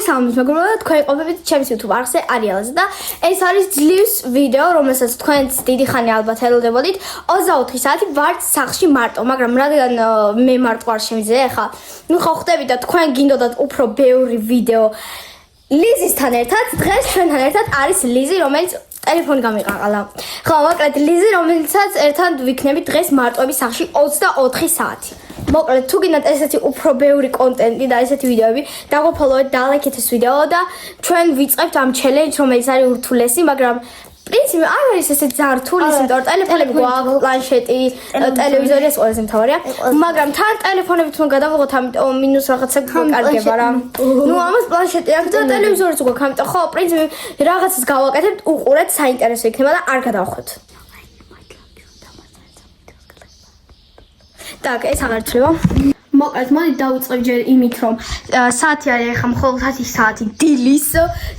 მოგესალმებით, მაგრამ თქვენ ყოფებით ჩემს YouTube არხზე Ariel's და ეს არის ძლივს ვიდეო, რომელსაც თქვენც დიდი ხანი ალბათ ელოდებოდით. 24 საათი ვართ სახლში მარტო, მაგრამ რადგან მე მარტო არ შემიძლია, ახლა ნუ ხო ხვდებით და თქვენ გინდოდათ უფრო ბევრი ვიდეო ლიზისთან ერთად. დღეს ჩვენთან ერთად არის ლიზი, რომელიც ტელეფონი გამიყაყალა. ხო, მოკლედ ლიზი, რომელიცაც ერთად ვიქნებით დღეს მარტოების სახლში 24 საათი. მოკლედ თუ გინდათ ესეთი უფრო ბევრი კონტენტი და ესეთი ვიდეოები, დაგვაფოლოვეთ და ლაიქეთ ეს ვიდეო და ჩვენ ვიწყებთ ამ ჩელენჯს, რომელიც არის ურთულესი, მაგრამ პრინციპი არ არის ესეთი ძალიან რთული, იმიტომ რომ ტელეფონები გვაქვს, პლანშეტი, ტელევიზორი ეს ყველაზე მთავარია, მაგრამ თან ტელეფონებით უნდა გადავიღოთ, ამიტომ მინუს რაღაცა გაკარგება რა. ნუ ამას პლანშეტი აქვს და ტელევიზორიც გვაქვს, ამიტომ ხო, პრინციპი რაღაცას გავაკეთებთ, უყურეთ, საინტერესო იქნება და არ გადავხოთ. Так, ეს აღარ ცლება. მოკლედ, მოდი დავიწყებ ჯერ იმით, რომ საათი არის ახლა მხოლოდ 10 საათი დილის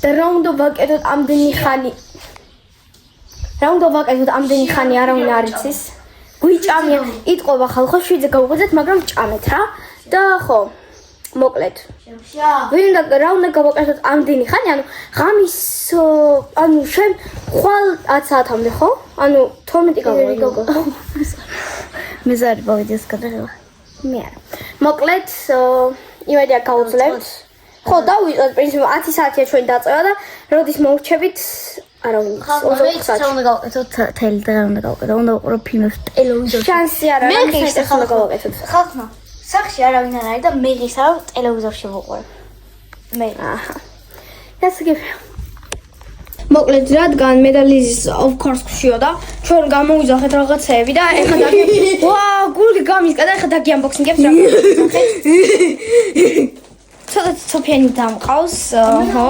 და რა უნდა ვაკეთოთ ამდენი ხანი. რა უნდა ვაკეთოთ ამდენი ხანი არავინ არ იცის. გვიჭამია, იტყობა ხალხო, შვიდზე გავუღვიძეთ, მაგრამ ჭამეთ რა. და ხო, მოკლედ. რა უნდა გავაკეთოთ ამდენი ხანი, ანუ ღამის, ანუ შენ ხვალ 10 საათამდე, ხო? ანუ 12 გავიგო. მეზარი ბავშვის გადაღება. მე არა. მოკლედ, იმედია გავუძლებთ. ხო, დავიწყოთ პრინციპი 10 საათია ჩვენ დაწევა და როდის მოვრჩებით, არავინ იცის. 24 საათი. უნდა გავაკეთოთ თელი და უნდა გავაკეთოთ. უნდა ვუყურო ფილმებს ტელევიზორში. შანსი არ არის. მე ხის ახლა გავაკეთოთ. ხალხო, სახში არავინ არ არის და მე ღირსავ ტელევიზორში ვუყურებ. მე. აჰა. დასაგებია. მოკლედ, რადგან მე და ლიზის of course გვშიოდა, ჩვენ გამოვიძახეთ რაღაცეები და ეხლა ვაა, გული გამისკა და ეხლა დაგი unboxing-ებს რა გავიძახეთ. ცოტა სოფიანი დამყავს, ხო?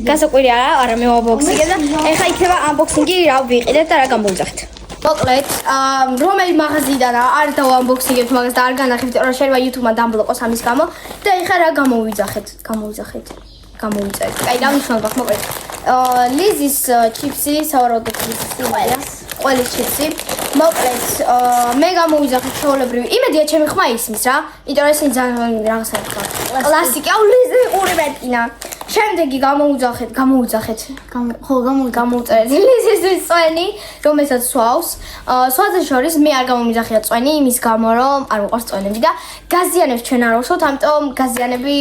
გასაკვირი არა მე unboxing-ებ და ეხლა იქნება unboxing-ი რა ვიყიდეთ და რა გამოვიძახეთ. მოკლედ, რომელი მაღაზიიდან არ დავunboxing-ებ მაგას და არ განახებთ, რომ შეიძლება YouTube-მა დამბლოკოს ამის გამო და ეხლა რა გამოვიძახეთ? გამოვიწერეთ. აი, დავნიშნავ ბახ, მოკლედ. ლიზის ჩიპსი, სავარაუდოდ ლიზის ყველის ჩიპსი. მოკლედ, მე გამოვიძახეთ ჩვეულებრივი. იმედია ჩემი ხმა ისმის რა. იმიტომ რომ ესენი ძალიან რაღაცა თქვა. კლასიკა, ლიზი ყური მეტინა. შემდეგი გამოვიძახეთ. ხო, გამოვწერეთ. ლიზის წვენი, რომელსაც სვავს. სხვათა შორის მე არ გამოვიძახია წვენი, იმის გამო რომ არ მოყვარს წვენები და გაზიანებს ჩვენ არ ვხსოვთ, ამიტომ გაზიანები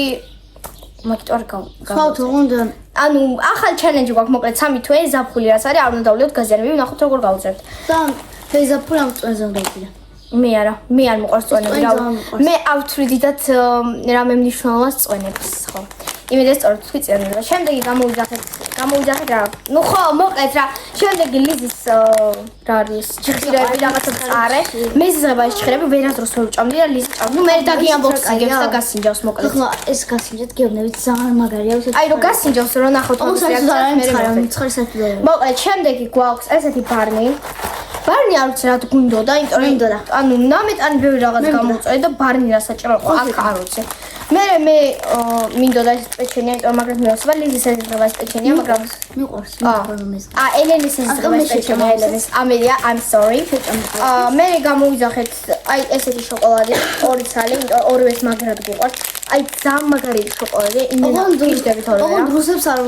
მაგიტო არ გავთ უნდა ანუ ახალ ჩელენჯი გვაქვს მოკლედ 3 თვე ზაფხული რას არის არ უნდა დავლიოთ გაზიანები ვნახოთ როგორ გავუძლებთ და მე ზაფხული ამ წვენზე უნდა ვიყიდე მე არა მე არ მოყვარს წვენები რა მე ავთვრიდითად რამე მნიშვნელობას წვენებს ხო იმედია სწორად თქვი წერია შემდეგი გამოვიძახეთ რა ნუ ხო მოკლედ რა შემდეგი ლიზის რა არის ჭირები რაღაცა წარე მე ზღება ეს ჭირები ვერასდროს ვერ ვჭამდი და ლიზი ჭამდი ნუ მე დაგი unboxing-ებს და გასინჯავს მოკლედ ხო ეს გასინჯეთ გეუბნებით ძალიან მაგარია აი რო გასინჯავს რო ნახოთ მოკლედ შემდეგი გვაქვს ესეთი ბარნი არ ვიცი რა გუნდოდა იმიტომ რომ ანუ ნამეტანი ბევრი რაღაც გამოვწევი და ბარნი რა საჭირო ხო აქ არ ვიცი მე მინდოდა ეს პეჩენია იმიტომ მაგრამ მეოსება ლიზის ეს ზღება ეს პეჩენია მაგრამ მიყვარს ელენის ეს ზღება ეს პეჩენია ელენის ამედია I'm sorry მე გამოვიძახეთ აი ესეთი შოკოლადი ორი ცალი იმიტომ ორივეს მაგრად გიყვარს აი ძალიან მაგარი შოკოლადი იმენა გიждებით ორივე ოღონდ რუსებს არ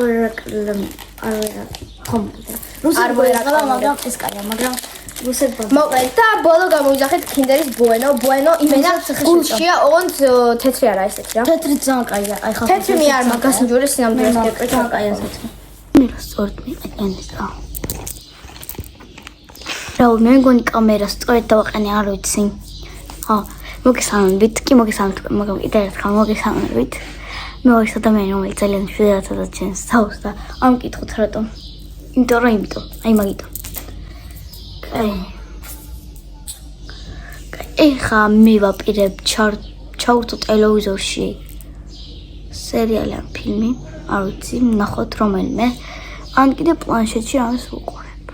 ხომ რუსებს მაგრამ ეს კაია მაგრამ მოკლედ და ბოლო გამოვიძახეთ Kinderis Bueno იმენა გულშია ოღონდ თეთრი არა ესეთი რა თეთრი ძალიან კაია აი ხალხო თეთრი მე არ მაგას ნჯური სინამდვილეს გეკრით ძალიან კაია ესეთი მე რა სწორად მიყენეს რა მე მგონი კამერას სწორად დავაყენე არ ვიცი ხო მოგესალმებით მაგრამ კიდევ ერთხელ მოგესალმებით მე ვარ ადამიანი რომელიც ძალიან მშვიდადად ჩენს თავს და ამ კითხოთ რატომ იმიტომ აი მაგიტო ეხა მე ვაპირებ ჩავვრთო ტელევიზორში სერიალი ან ფილმი არ ვიცი ნახოთ რომელიმე ან კიდე პლანშეტში ამას ვუყურებ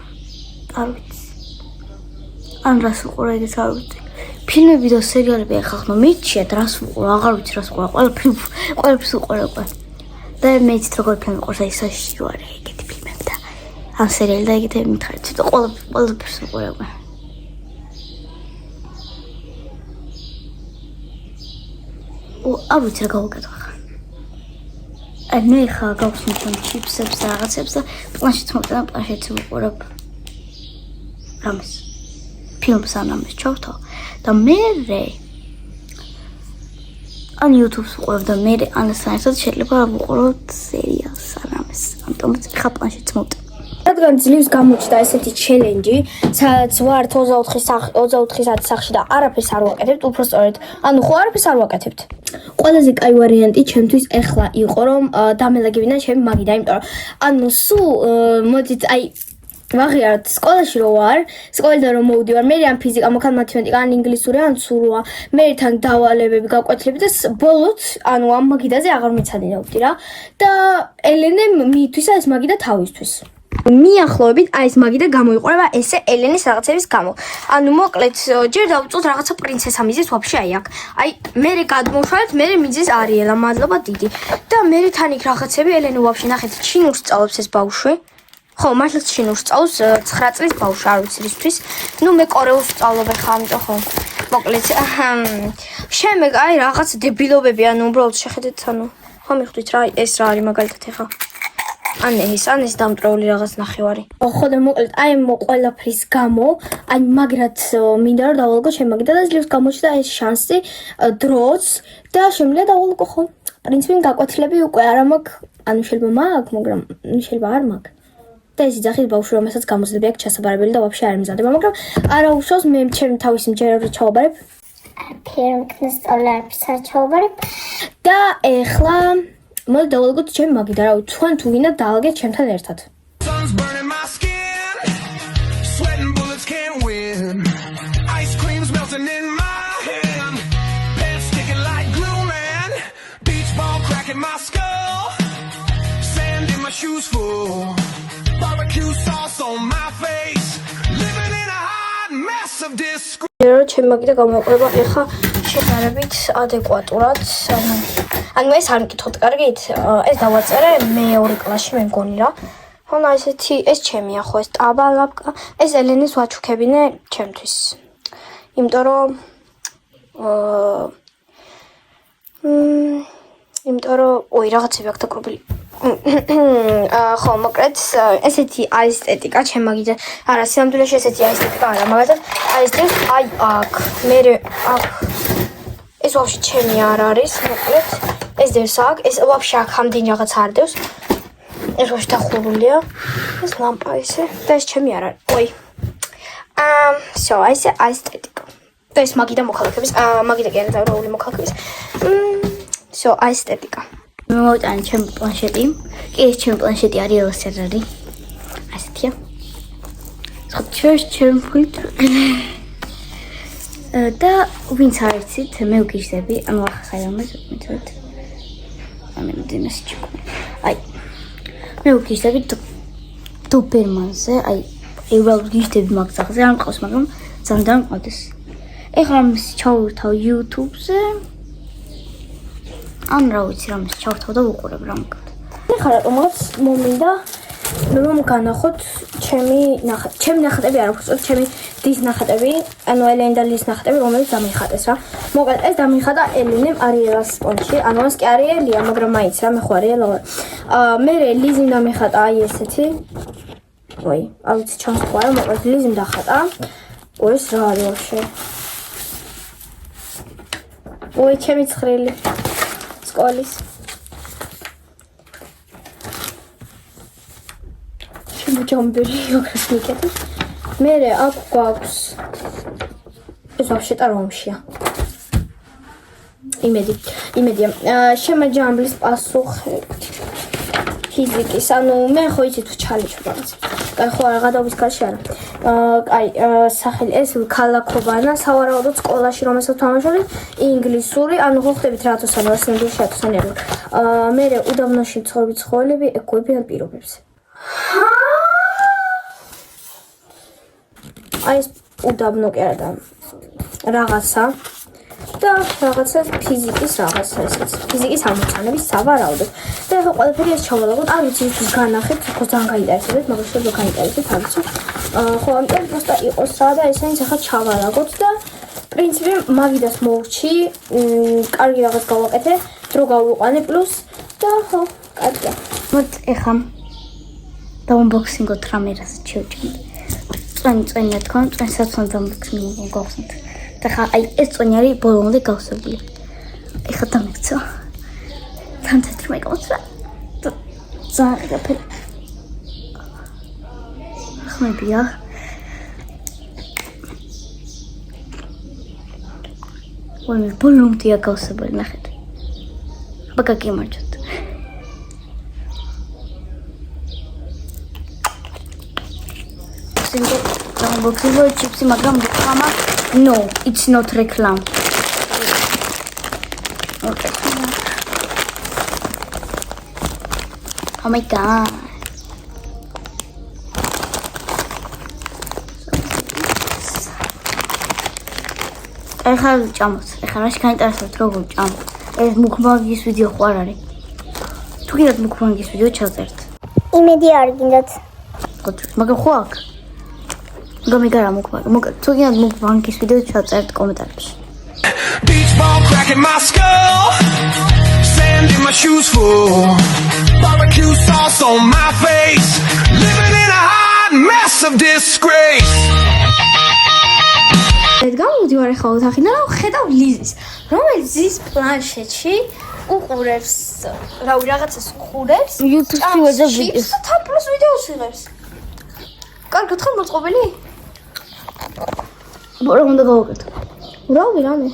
არ ვიცი ან რას ვუყურებ ეგეც არ ვიცი ფილმები და სერიალები ეხა ხომ მიჩიათ რას ვუყურებ აღარ ვიცი რას ვუყურებ ყველაფერს ვუყურებ და მეც როგორ ფილმი ყურს აი საშიო არის ეგეთი ფილმები და ან სერიალი და ეგეთი მითხარით ცოტა ყველაფერს ვუყურებ არ ვიცი რა გავაკეთო ახლა მე ხა გავხსნით ჩიპსებს და რაღაცებს და პლანშეტს მოვდა და პლანშეტს ვუყურებ. რამეს ფილმს ანამეს ჩავთავ და მე ან YouTube-ს ვუყურებ და მე ანასთან ერთად შეიძლება ვუყუროთ სერიალს ანამეს. ამიტომაც ხა პლანშეტს მოვდა. რადგან ძლივს გამოჩნდა ესეთი ჩელენჯი, სადაც ვართ 24 საათის სახში და არაფერს არ ვაკეთებთ, უბრალოდ ანუ ხო არაფერს არ ვაკეთებთ. ყველაზე კაი ვარიანტი ჩემთვის ეხლა იყო რომ დამელაგებინა ჩემი მაგიდა, იმიტომ რომ ანუ სულ მოდით აი ვაღიაროთ სკოლაში რო ვარ, სკოლიდან რომ მოვდივარ, მე ან ფიზიკა, მოქან მათემატიკა, ან ინგლისური, ან სურვა, მე თან დავალებები, გაკვეთილები და ბოლოთ, ანუ ამ მაგიდაზე აღარ მიცადინებდი რა. და ელენემ მიითვისა ეს მაგიდა თავისთვის. მიახლოებით აი ეს მაგიდა გამოიყურება ესე ელენის რაღაცების გამო. ანუ მოკლედ ჯერ დავუწოთ რაღაცა პრინცესა მიზის ვაფშე აი აქ. აი მე გადმოვშალეთ, მე მიზის არიელა, მადლობა დიდი. და მე თან იქ რაღაცები ელენე ვაფშე ნახეთ, ჩინურს სწავლობს ეს ბავშვი. ხო, მართლაც ჩინურს სწავლობს 9 წლის ბავშვი, არ ვიცი რისთვის. ნუ მე კორეულს სწავლობ ხა, ამიტომ ხო. მოკლედ შემდეგ აი რაღაც დებილობები, ანუ უბრალოდ შეხედეთ, ანუ ხო მიხვდით რა, ეს რა არის მაგალითად ხა. ან ეს დამტრეული რაღაც ნახევარი. ხო და მოკლედ აი ყველაფრის გამო, აი მაგრად მინდა რომ დავალგო ჩემ მაგიდა და ძლივს გამოჩნდა ეს შანსი დროც და შემიძლია დავალგო ხო. პრინციპი გაკვეთილები უკვე არ მაქვს, ანუ შეიძლება მაქვს, მაგრამ შეიძლება არ მაქვს. და ეს იძახის ბავშვი რომელსაც გამოსდები აქვს ჩასაბარებელი და ვაფშე არ მზადება, მაგრამ არა უშავს მე ჩემ თავის მჯერად ჩავაბარებ. ფილმს სწავლებს ჩავაბარებ და ეხლა მოდი დავალგოთ ჩემი მაგიდა, რავი, თქვენ თუ გინდა დაალგეთ ჩემთან ერთად. რომ ჩემი მაგიდა გამოიყურება ეხა შედარებით ადეკვატურად, ანუ ეს არ მკითხოთ კარგით, ეს დავაწერე მეორე კლასში მე მგონი რა. ხონა ესეთი ეს ჩემია ხო ეს ტაბალაპკა, ეს ელენის ვაჩუქებინე ჩემთვის. იმიტომ რომ ოი რაღაცები აქვს დაკრობილი. ხო, მოკლედ ესეთი აესთეტიკა ჩემ მაგიდა. არა, სამდვილეში ესეთი აესთეტიკა არა, მაგალითად აი ეს აი აქ, მე აქ ეს ვაფშე ჩემი არ არის, მოკლედ ეს დევს აქ, ეს ვაფშე აქ ამდენი რაღაც არ დევს. ეს ვაფშე დახურულია. ეს ლამპა ისე და ეს ჩემი არ არის. ოი. всё, აი ეს აესთეტიკა. და ეს მაგიდა მოქალაქეების, მაგიდა კი არა, დავრეული მოქალაქეების. всё, აესთეტიკა. მე მოვიტანე ჩემი პლანშეტი. კი, ეს ჩემი პლანშეტი არის ელასერარი. ასეთია. ჩემ ფილტრ. და ვინც არ იცით, მე ვგიჟდები, ანუ ახლა საერთოდ მეთქეთ. ამენ დინას ჩიკო. აი. მე ვგიჟდები დობერმანზე, აი, უბრალოდ ვგიჟდები მაგზახზე, არ მყავს, მაგრამ ძალიან მყავს. ეხლა ამის ჩავურთავ YouTube-ზე. ან რა ვიცი, რამის ჩავთავ და ვუყურებ რა მოგდა. ეხლა რატომაც მომინდა რომ განახოთ ჩემი ნახატები არ აქვს, ჩემი დის ნახატები, ანუ ელენ და ლის ნახატები, რომელიც დამიხატეს რა. მოკლედ ეს დამიხატა ელენემ არიელას სპონჯში, ანუ ეს კი არიელია, მაგრამ მაინც რა, მე ხო არიელა ვარ. მე ლიზიმ დამიხატა აი ესეთი. ოი, არ ვიცი ჩანს ხო არა, მოკლედ ლიზიმ დახატა. ოი, ეს რა არის ვაფშე? ოი, ჩემი ცხრილი სკოლის. ჯომბერი ოქროს მიკეთე. მე აქ გვაქვს ეს ვაფშე ტარომშია. იმედია. შემაჯამბლის პასუხები. ფიზიკის, ანუ მე ხო იცით ჩალიჩო რაღაც. კაი ხო არა გადაობის კარში არა. კაი სახელი ეს ქალაქობანა, სავარაუდოდ სკოლაში რომელსაც თამაშობდი ინგლისური, ანუ ხო ხდებით რატოსან ასენდულში ატოსანი არა. მე უდაბნოში ცხოვრობი ცხოველები ეკუებიან პირობებს. აი ეს უდაბნო კი არა და რაღაცა და რაღაცა ფიზიკის რაღაცა ესეც ფიზიკის ამოცანების სავარაუდოდ და ახლა ყველაფერი ეს ჩავალაგოთ არ ვიცი ის განახეთ ხო ძალიან გაინტერესებთ მაგრამ შეიძლება გაინტერესებთ არ ვიცი ხო ამიტომ просто იყოს რა და ესენიც ახლა ჩავალაგოთ და პრინციპი მაგიდას მოვჩი კარგი რაღაც გავაკეთე დრო გავუყანე პლუს და ხო კარგია. მოთ ეხა დაუნბოქსინგოთ რამე რასაც შევჭამთ. წვენი თქვენ წვენსაც უნდა დაუნბოქსინგო გავხსნით. და ხა აი ეს წვენი არის ბოლომდე გავსებული. ეხა დამეცო. თამთეთრი მეკოცა. ზარაფე. ხმებია. ვაი ბოლომდე გავსებული ნახეთ. აბა გაგიმარჯოთ. Unboxing chips მაგრამ რეკლამა no it's not reclam. Okay. Oh my god. ეხლა ჭამოთ. ეხლა რაში გაინტერესებთ როგორ ჭამთ. ეს მუქბანგის ვიდეო ხო არ არის? თუ გინდათ მუქბანგის ვიდეო ჩაწერთ. იმედი არ გინდათ. მაგრამ ხო აქ? გამიგარა მუქბანგი. თუ გინდათ მუქბანგის ვიდეო ჩაწერთ კომენტარებში. Beach ball cracking my skull, sand in my shoes full, barbecue sauce on my face, living in a hot mess of disgrace. გამოდივარ ახლა ოთახიდან და ხედავ ლიზის, რომელიც ზის პლანშეტში უყურებს, რავი, რაღაცას უყურებს. YouTube-ში ვეძებ ვიდეოს. და თან პლუს ვიდეოს იღებს. კარგად ხარ მოწყობილი? რა უნდა გავაკეთო? რავი, რამე.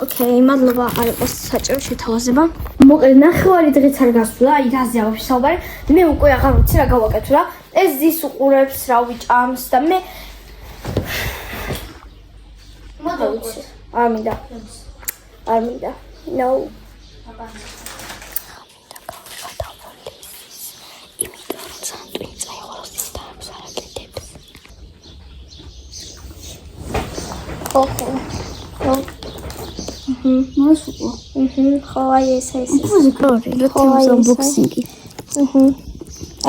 ოკეი, მადლობა, არ იყოს საჭირო შეთავაზება. მოკლედ, ნახევარი დღეც არ გასულა, აი რაზე ავშ საუბარი. მე უკვე აღარ ვიცი რა გავაკეთო რა. ეს ზის უყურებს, რავი, ჭამს და მე მოდავიცი. არ მინდა. არ მინდა. No. ხო, აი ეს. მუსიკური, YouTube unboxing-ი.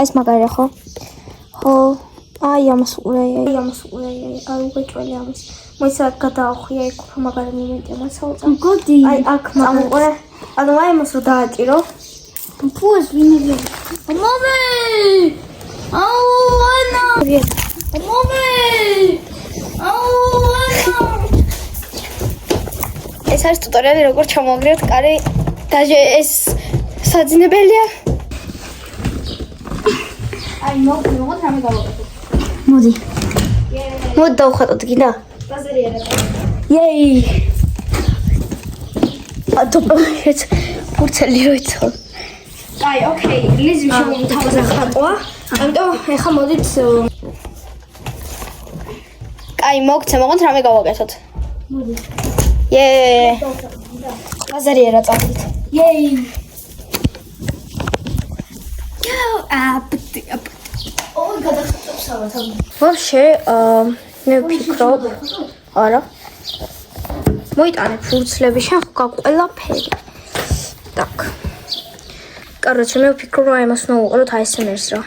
ეს მაგარია ხო? ხო. აი ამას უყურე, არ უღეჭველი ამას. მოიცადე გადაახვია იქ უფრო მაგარი მომენტია მასაუწა. გოდი. აი აქ მაგარია. ანუ აი ამას რო დააჭირო. Πού είναι Μამე! Αუ, Άννα! Μამე! Აუ, Άννα! ეს არის ტუტორიალი როგორ ჩამოაგრევთ კარი და ეს საძინებელია. აი მოგოთ რამე გავაკეთოთ. მოდი. მოდი დავხატოთ გინდა? ბაზარია რა. Yay! ატოპეთ ფურცელი რო იცავ. აი, ოკეი, ლიზი შემოთავაზა ხატვა. ამიტომ ეხა მოდით აი, მოგოთ რამე გავაკეთოთ. მოდი. ბაზარია რა წავიდით. Yay! ოი გადახტობს ავათან. ვაფშე, მე ვფიქრობ, არა. მოიტანე ფურცლები, შენ ხო გაყველაფერი. Так. Короче, მე ვფიქრობ, რომ ამას უნდა უყუროთ ASMR-ს რა.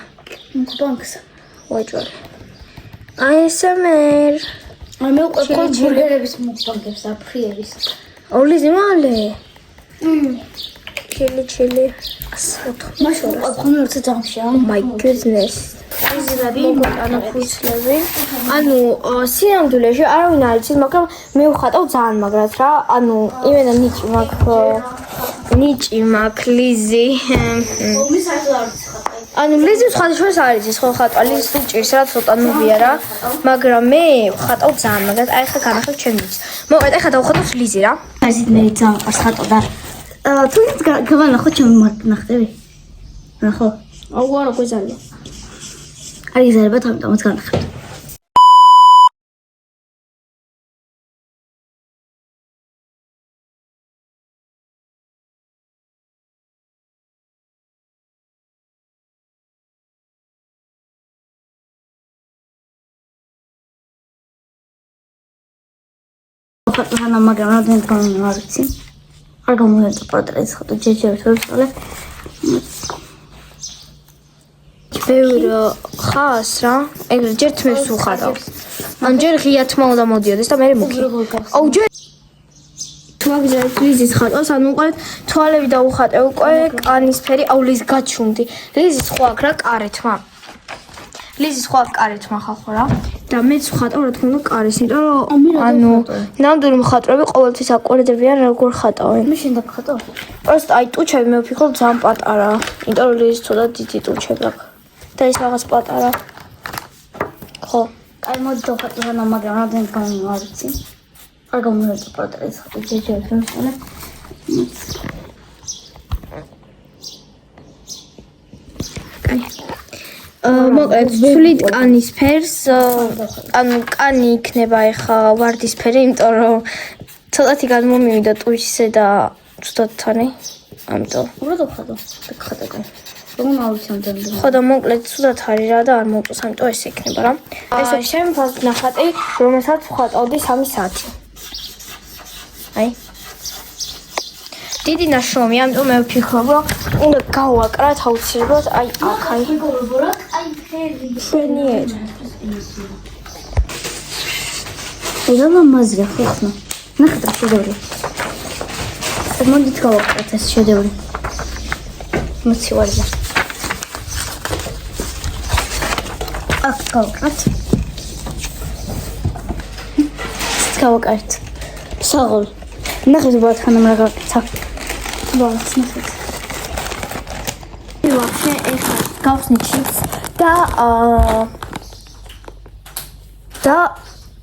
მუქბანგს. ვაჭვარი. ASMR. აი მე უკვე ბურგერების მუქბანგებს აფრიების. ოლიზი მალე. ჩილი. ასოთ. მაშინ ყონა როცა დამშა. My goodness. იზრად მოგოტანა ფურცლები. ანუ სინამდვილეში არავინ არ იცის, მაგრამ მე ვხატავ ძალიან მაგრად რა. ანუ იმენა ნიჭი მაქვს ლიზი. მე საერთოდ არ ვიცი ხატა. ანუ ლიზი სხვადასხვას არ იცის, ხო ხატვა ლიზი ჭირს რა ცოტა ნუბია რა. მაგრამ მე ვხატავ ძალიან მაგრად. აი ხა განახილ ჩემ ნიჭს. მოკლედ ახლა დავხატოთ ლიზი რა. ასეთ მე ძალიან ყავს ხატვა და თუ გავანახო ჩემი ნახტები. ნახო. აუ არა გვეზარია. არ იზარებათ ამიტომაც განახატე. ხატვანა მაგრამ რამდენი თქვენ არ ვიცი. არ გამოვიდა პორტრეტს ხატო ჯეჯებს ვებსალე. ბევრ ხას რა, ეგრე ჯერ თმებს ვუხატავ. ან ჯერ ღია თმა უნდა მოდიოდეს და მე მუქი. აუ ჯერ თუ აგზავნეთ ლიზის ხატოს, ანუ უყურეთ თვალები დაუხატე უკვე კანისფერი, აუ ლიზ გაჩუმდი. ლიზის ხო აქ რა კარეთმა. ლიზის ხო აქ კარეთმა ხალხო რა. და მეც ვხატავ რა თქმა უნდა კარის, იმიტომ რომ ანუ ნამდვილი მხატვრები ყოველთვის აკვირდებიან როგორ ხატავენ. მე შენ დაგხატავ? პროსტ აი ტუჩები მე ვფიქრობ ძალიან პატარა. იმიტომ რომ ლიზის ცოტა დიდი ტუჩები აქვს. და ის რაღაც პატარა. ხო. აი მოდი დავხატო რა, მაგრამ რამდენად გამომარიცი. არ გამომარიცი პორტრეტს ხატი ჯერჯერობით მომწონე. მოკლედ ვცვლით კანის ფერს, ანუ კანი იქნება ეხა ვარდისფერი, იმიტომ რომ ცოტათი გადმომივიდა ტუჩზე და ცუდად თანი. ამიტომ რა დავხატო? დაგხატე. რომ ავიცამდე. ხო და მოკლედ ცუდად არის რა და არ მოვწოს, ამიტომ ეს იქნება რა. ესე შემფასდ ნახატი, რომელსაც ვხატავდი 3 საათი. აი დიდი ნაშრომი, ამიტომ მე ვფიქრობ, რომ უნდა გავაკრათ აუცილებლად აი აქ აი. აი ფერი. შვენიერ. რა ლამაზია ხო? ნახეთ რა შედევრი. მოდით გავაკრათ ეს შედევრი. მოცივარია. აქ გავაკრათ. გავაკრათ. საღოლ. ნახეთ ბათანამ რა გავაკეთა. ბოლოს ნახეთ. ვაფშე ეხლა გავხსნით ჩიპს და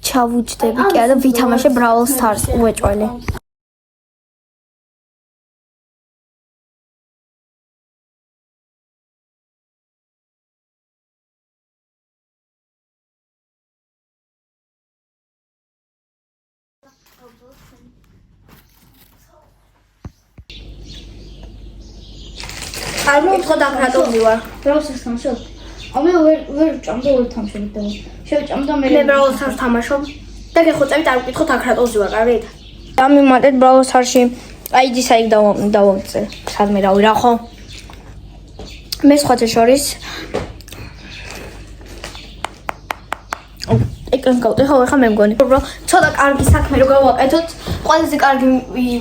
ჩავუჯდები კი არა ვითამაშე Brawl Stars უეჭველი. არ მოვთხოვ დაგრატობდი ვარ. Brawl Stars თამაშობ? ამე ვერ ჭამდა ვერ თამაშობ და შევჭამდა მე. მე Brawl Stars თამაშობ და გეხოცებით არ ვკითხოთ აკრატოვდი ვარ, კარგით? დამიმატეთ Brawl Stars-ში ID-ს აი დავამწე. სადმე რავი რა ხო? მე სხვათა შორის ეკრანს გავუტე ხო მე მგონი რომ ცოტა კარგი საქმე რო გავაკეთოთ ყველაზე კარგი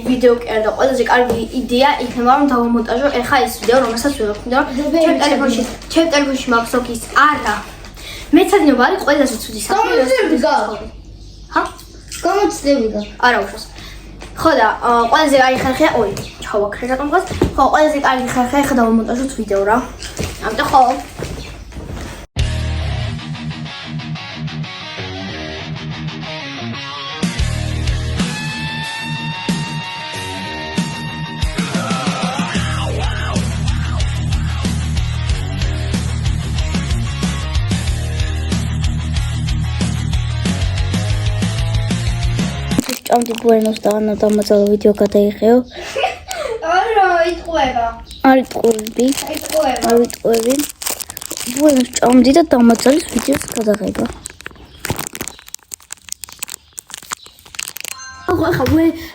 ვიდეო კი არა და ყველაზე კარგი იდეა იქნება რომ დავამონტაჟო ეხა ეს ვიდეო რომელსაც ვიღებ ჩემ ტელეფონში მაქვს ოკის არა მეცადინობა არის ყველაზე ცუდი საქმე ჰა გამოცდილება არა უშავს ხო და ყველაზე კარგი ხერხია ოი ჩავაქრე რატომღაც ხო ყველაზე კარგი ხერხია ეხა დავამონტაჟოთ ვიდეო რა ამიტომ ხო ჭამდი ბუენოს და ანა დამაძალო ვიდეო გადაიღეო. არა, იტყუება. არ იტყუები. იტყუება. არ იტყუები. ბუენოს ჭამდი და დამაძალის ვიდეოს გადაღება.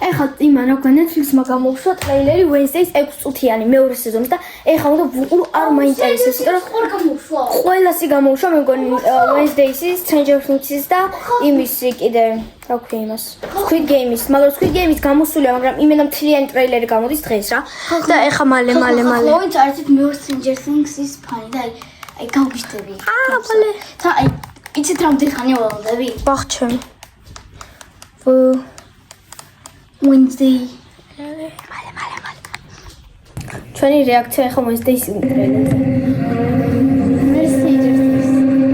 ეხლა იმან როგორ Netflix-მა გამოუშვა ტრეილერი Wednesdays 6 წუთიანი მეორე სეზონის და ეხლა უნდა ვუყურო არ მაინტერესებს, იმიტომ რომ ხარ გამოუშვა. ყველასი გამოუშვა, მე მგონი Wednesdays-ის, Stranger Things-ის და იმის კიდე რა ქვია იმას. Squid Game-ის, მაგრამ Squid Game-ის გამოსულია, მაგრამ იმენა მთლიანი ტრეილერი გამოდის დღეს რა. და ეხლა მალე. ხო, ის არის მეორე Stranger Things-ის ფანი და აი გავგიშტები. მალე. და აი იცით რამდენი ხანია ველოდები? ვახჩემ. Wednesday. მალე. ჩვენი რეაქცია ეხლა Wednesdays-ის ტრეილერზე.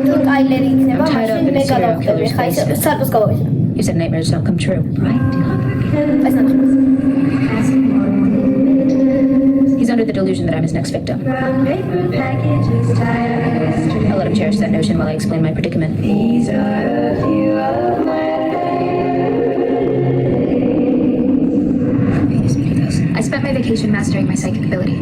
თუ ტრეილერი იქნება, მაშინ მე გადავხდები. ხა ის სარკოს გავავიდა. You said nightmares don't come true, right? He's under the delusion that I'm his next victim. I'll let him cherish that notion while I explain my predicament. I spent my vacation mastering my psychic ability.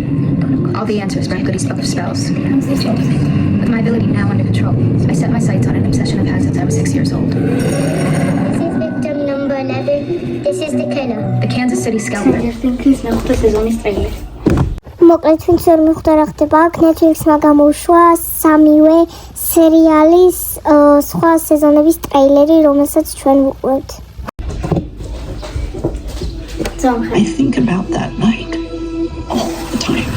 All the answers Brent Goody spoke of spells. With my ability now under control, I set my sights on an obsession I've had since I was 6 years old. This is victim number 11. This is the killer. The Kansas City Scalper. Netflix-ის მეხუთე სეზონის ტრეილერი. მოკლედ ვინც ვერ მიხვდა რა ხდება აქ Netflix-მა გამოუშვა სამივე სერიალის სხვა სეზონების ტრეილერი, რომელსაც ჩვენ ვუყურებთ. Dzamhe. I think about that night all the time.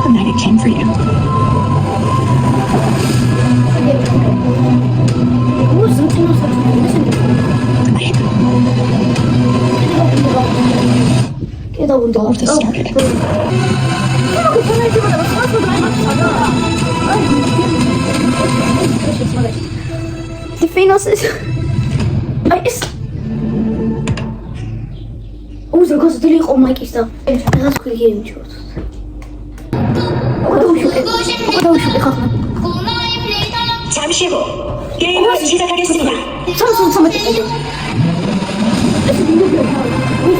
The night it came for you. The night all of this started. The finances. Usa cosa te li ho mai chiesto. Teraz kupiłem ciut. Udało się kocham. 잠시 후 게임을 시작하겠습니다. 잠깐만.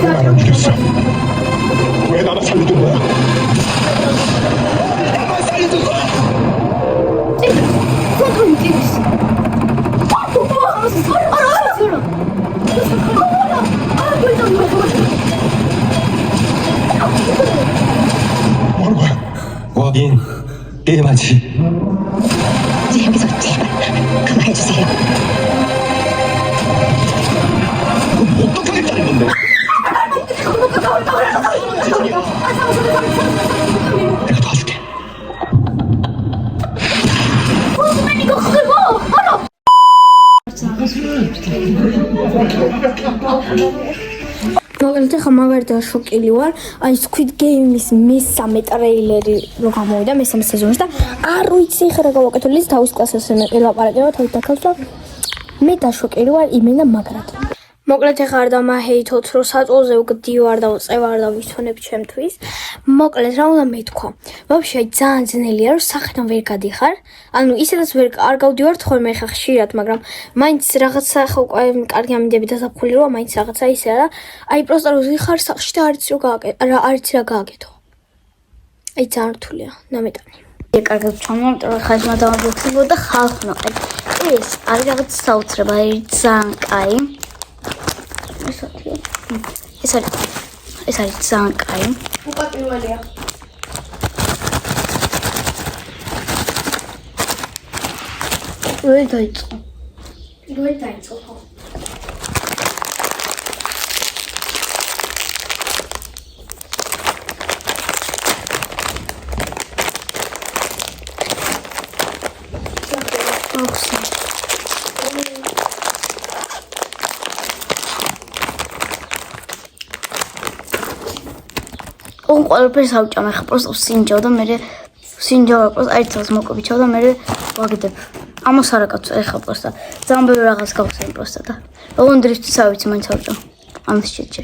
나를 죽였어. 왜 나를 살려준 거야? 나만 살려준 거야. 손톱이 뛰고 있어. 뭐 하는 거야? 뭐하긴 게임하지. 이제 여기서 제발 그만해 주세요. 그럼 어떡하겠다는 건데? 내가 도와줄게. მოკლედ ახლა მაგარიტა შოკილი ვარ. აი Squid Game-ის მესამე ტრეილერი რო გამოვიდა მესამე სეზონის და არ ვიცი ხა რა გავაკეთო. ლის თავის კლასას ელაპარაკება თავის დაქალს და მე დაშოკილი ვარ იმენა მაგრად. მოკლედ ახლა არ დამაჰეითოთ რომ საწოლზე ვგდივარ და ვწევარ და ვიცონებ ჩემთვის. მოკლედ რა უნდა მეთქვა? ვაფშე ძალიან ძნელია რომ სახლიდან ვერ გადიხარ. ანუ ისედაც ვერ არ გავდივარ ხოლმე ხა ხშირად, მაგრამ მაინც რაღაცა ხო კარგი ამინდები დასაფხული როა, მაინც რაღაცა ისე არა. აი პროსტა რო ვიხარ სახლში და არც რა გააკეთო. აი ძალიან რთულია, ნამეტანი. კარგად ჩამოვიტანე ხა ეს მადამბოქსებო და ხალხო. ეს არის რაღაც საოცრება, ძალიან კაი. ეს არის ძალიან კაი. უკვე პირველია. ვერ დაიწყო. პირველი დაიწყო ხო? Он ყველაფერს ავჭამე ხა პროსტო სინჯავ და მე სინჯავ პროსტო აიცავს მოკობიჩავ და მე ვაგდებ. ამას არა კაცო ეხა პროსტო. ძალიან ბევრი რაღაც გავხსენ პროსტო და. ოღონ დრიფტს ავიცი მაინც ავჭამ. ამას შეჭე.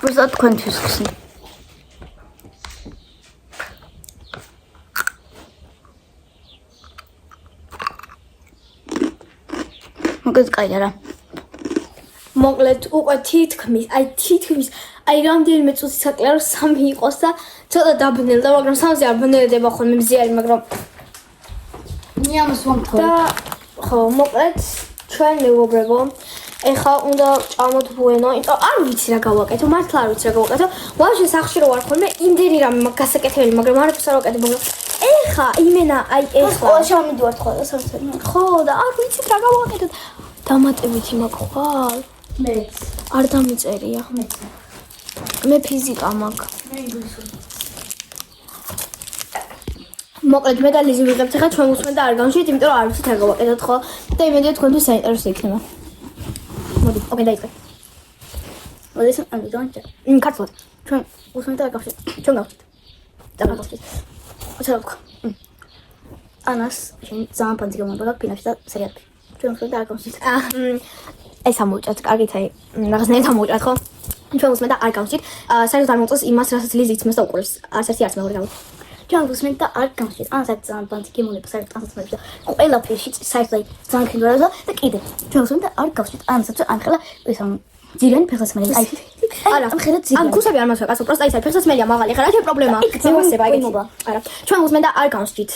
პროსტო თქვენთვის ხსნი. მოგეთ კაი არა. მოკლედ უკვე თითქმის აი რამდენიმე წუთი საკლია რომ 3 იყოს და ცოტა დაბნელდა, მაგრამ 3-ზე არ ბნელდება ხოლმე მზიანი, მაგრამ ნიამს ვამთხოვ. და ხო, მოკლედ ჩვენ მეგობრებო, ეხლა უნდა ჭამოთ ბუენო, იმიტომ არ ვიცი რა გავაკეთო, მართლა არ ვიცი რა გავაკეთო. ვაფშე სახლში რო ვარ ხოლმე, იმდენი რამე მაქვს გასაკეთებელი, მაგრამ არაფერს არ ვაკეთებ, მაგრამ ეხლა იმენა აი ეხლა ყველა შევამიდივართ ხოლმე სახლში. ხო და არ ვიცი რა გავაკეთოთ. დამატებითი მაქვს ხვალ. მეც. არ დამიწერია. მე ფიზიკა მაქვს. მოკლედ მეტალიზე ვიღებთ ხა ჩვენ უსმენ და არ გავშით, იმიტომ რომ არ ვიცით რა გავაკეთოთ ხო? და იმედია თქვენთვის საინტერესო იქნება. მოდი, ოკეი დაიწყე. მოდესა ამი დონჭა. ქართულად. ჩვენ უსმენ და არ გავშით. ჩვენ გავშით. და გავშით. ოცა ვქ. ანას შენ ძალიან პანძი გამომბოდა ფინაში და სერიალში. ჩვენ უსმენ და არ გავშით. ეს ამოუჭათ, კარგით აი რაღაცნაირად ამოუჭათ ხო? ჩვენ უსმენ და არ გავშით. საერთოდ არ მოწონს იმას, რასაც ლიზი იცმას და უყურებს. არც ერთი არც მეორე გამო. ჩვენ უსმენ და არ გავშით. ანასაც ძალიან პანძი გემონებს საერთოდ ანსაცმებს და ყველაფერში საერთოდ ძალიან ხინგვარაზა და კიდე ჩვენ უსმენ და არ გავშით. ანასაც ამხელა ეს ამ ძირენ ფეხსაცმელი. აი არა, ამხელა ძირენ. ან ქუსები არ მასვე, კაცო, პროსტა ის არის ფეხსაცმელია მაღალი. ხა რა შეიძლება პრობლემა? მევასება ეგეთი. არა, ჩვენ უსმენ და არ გავშით.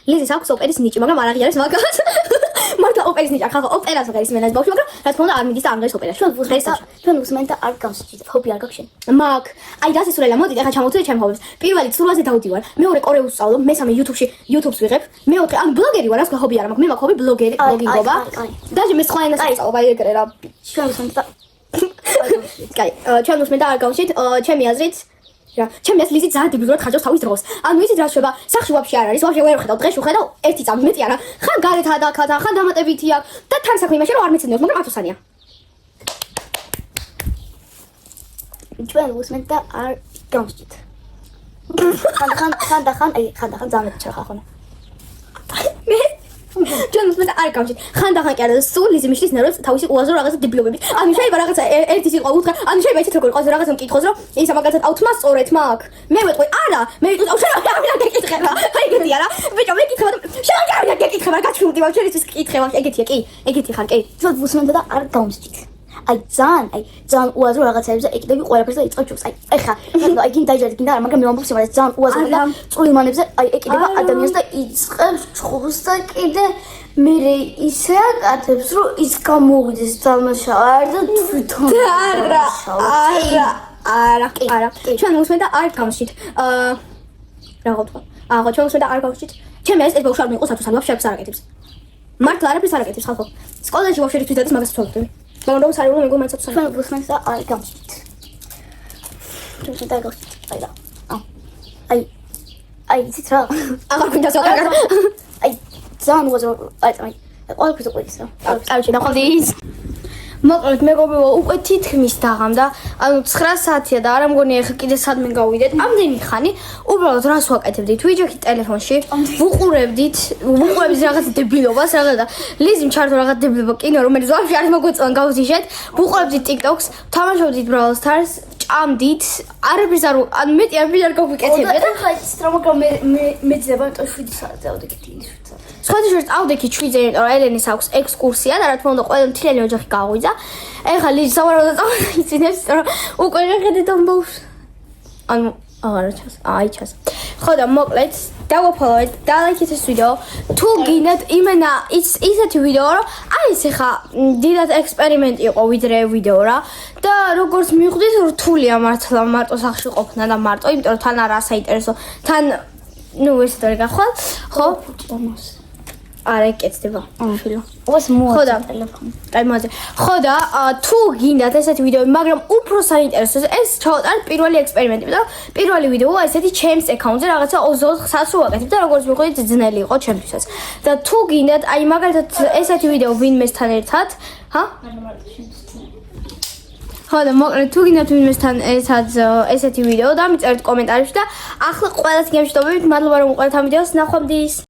ლიზის აქვს ოპერის ნიჭი, მაგრამ არ აღიარეს მაგას. მარტო და ოპერის ნიჭი ხალხო ოპერას ვღერის მენას ბავშვი მაგრამ რა თქმა უნდა არ მიდის და ამ დღეს ოპერაში ჩვენ უსმენთ და არ გავსჭით ჰობი არ გაქვს შენ მაგ აი დასისურელა მოდით ახლა ჩამოვთვლი ჩემ ჰობებს პირველი ცურვაზე დავდივარ მეორე კორეულს ვსწავლობ მესამე YouTube-ს ვიღებ მეოთხე ან ბლოგერი ვარ რა თქვა ჰობი არა მაქვს მე მაქვს ჰობი ბლოგინგობა დაჟე მე სხვა ენას ვსწავლობ აი ეგრე რა ჩვენ უსმენთ და კაი ჩვენ უსმენთ და არ გავსჭით ჩემი აზრით რა ჩემი აზრით ლიზი ძალიან დებილურად ხარჯავს თავის დროს ანუ იცით რა შვება სახში ვაფშე არ არის ვაფშე ვერ ხედავ დღეში ვხედავ ერთი წამი მეტი არა ხან გარეთ და ხან დამატებითი აქვს და თან საქმე იმაში რომ არ მეცნიერებს მაგრამ ათოსანია ჩვენ უსმენთ და არ გავსჭით ხანდახან ძალიან მეტი ჩახახონა მე ჩვენ უსმენთ და არ გავსჭით ხანდახან კი არა სულ ლიზი მიშლის ნერვებს თავისი უაზრო რაღაცა დებილობებით ანუ შეიძლება რაღაცა ერთის იყო უთხრა ანუ შეიძლება იცით როგორ ყავს რაღაცა მკითხოს რომ ისა მაგალითად ავთმა სწორეთ მაგ მე ვეტყვი არა მე ვიტყვი აუ შეიძლება არ გეკითხება აი ეგეთი არა ბიჭო მე კითხება შეიძლება არ გეკითხება გაჩვენდი ვარ ჩვენთვის კითხება ეგეთია კი ეგეთი ხარ კი ჩვენ უსმენთ და არ გავსჭით აი ძალიან უაზრო რაღაცებს და ეკიდები ყველაფერს და იწყებს აი ეხა აი გინ დაიჯერეთ გინდა არა მაგრამ მე ვამბობ სიმართლეს ძალიან უაზრო და წვრილმანებზე აი ეკიდება ადამიანს და იწყებს ჭხუს და კიდე მე ისე აკეთებს რომ ის გამოვიდეს დამაშავარ და თვითონ არა ჩვენ უსმენთ და არ გავსჭით რა ვთქვა აღო ჩვენ უსმენთ და არ გავსჭით ჩემი ეს ბავშვი არ მიიღოს ათოსანი ვაფშე არ აკეთებს მართლა არაფერს არ აკეთებს ხალხო სკოლაში ვაფშე რითვით დადის მაგას ვცხოვრობდი მაგრამ რომ სარიულო მეგო მაინც ათოსანი ჩვენ უსმენთ და არ გავსჭით ჩვენ უსმენთ და არ გავსჭით აი იცით რა აღარ გვინდა ზოგადად აი ძალიან უაზრო აი ყველაფერს უყურეს რა კარგი ნახავდის მოკლედ მეგობრებო უკვე თითქმის დაღამდა ანუ 9 საათია და არ მგონია ეხა კიდე სადმე გავიდეთ ამდენი ხანი უბრალოდ რას ვაკეთებდით ვიჯექით ტელეფონში ვუყურებდით რაღაც დებილობას რაღაცა ლიზიმ ჩართო რაღაც დებილობა კინო რომელიც ვაფშე არ მოგვეწონა გავზიშეთ ვუყურებდით TikTok-ს თამაშობდით Brawl Stars ჭამდით არაფერს არ ანუ მეტი არ გავიკეთებდეთ და ხა ის რა მაგრამ მე ძება 7 საათზე ავდექით სხვადასხვა ავდექი 7-ზე იმიტომ რომ ელენის აქვს ექსკურსია და რა თქმა უნდა ყველა მთლიანი ოჯახი გაღვიძა ეხლა ლიზი სავარაუდოდ იცინებს რომ უკვე ხედეთ ამ ბავშვს ანუ აღარა ჩას აი ჩას ხო და მოკლედ დავაფოლოვეთ და ლაიქეთ ეს ვიდეო თუ გინდათ იმენა ისეთი ვიდეო რომ არის ეხა დიდად ექსპერიმენტი იყო ვიდრე ვიდეო რა და როგორც მიხვდით რთულია მართლა მარტო სახში ყოფნა და მარტო იმიტომ რომ თან არა საინტერესო თან ნუ ესე დრო გახვალ ხო არა ეკეთდება ფილო ოს მოაწყდა ტელეფონი აი მოაწყდა ხო და თუ გინდათ ესეთი ვიდეოები მაგრამ უფრო საინტერესო ეს ჩავატარეთ პირველი ექსპერიმენტი იმიტომ რომ პირველი ვიდეოა ესეთი ჩემს აკაუნტზე რაღაცა 24 საათს ვაკეთებ და როგორც მიხვდით ძნელი იყო ჩემთვისაც და თუ გინდათ აი მაგალითად ესეთი ვიდეო ვინმესთან ერთად ჰა ხო და მოკლედ თუ გინდათ ვინმესთან ერთად ესეთი ვიდეო დამიწერეთ კომენტარებში და ახლა ყველას გემშვიდობებით მადლობა რომ უყურეთ ამ ვიდეოს ნახვამდის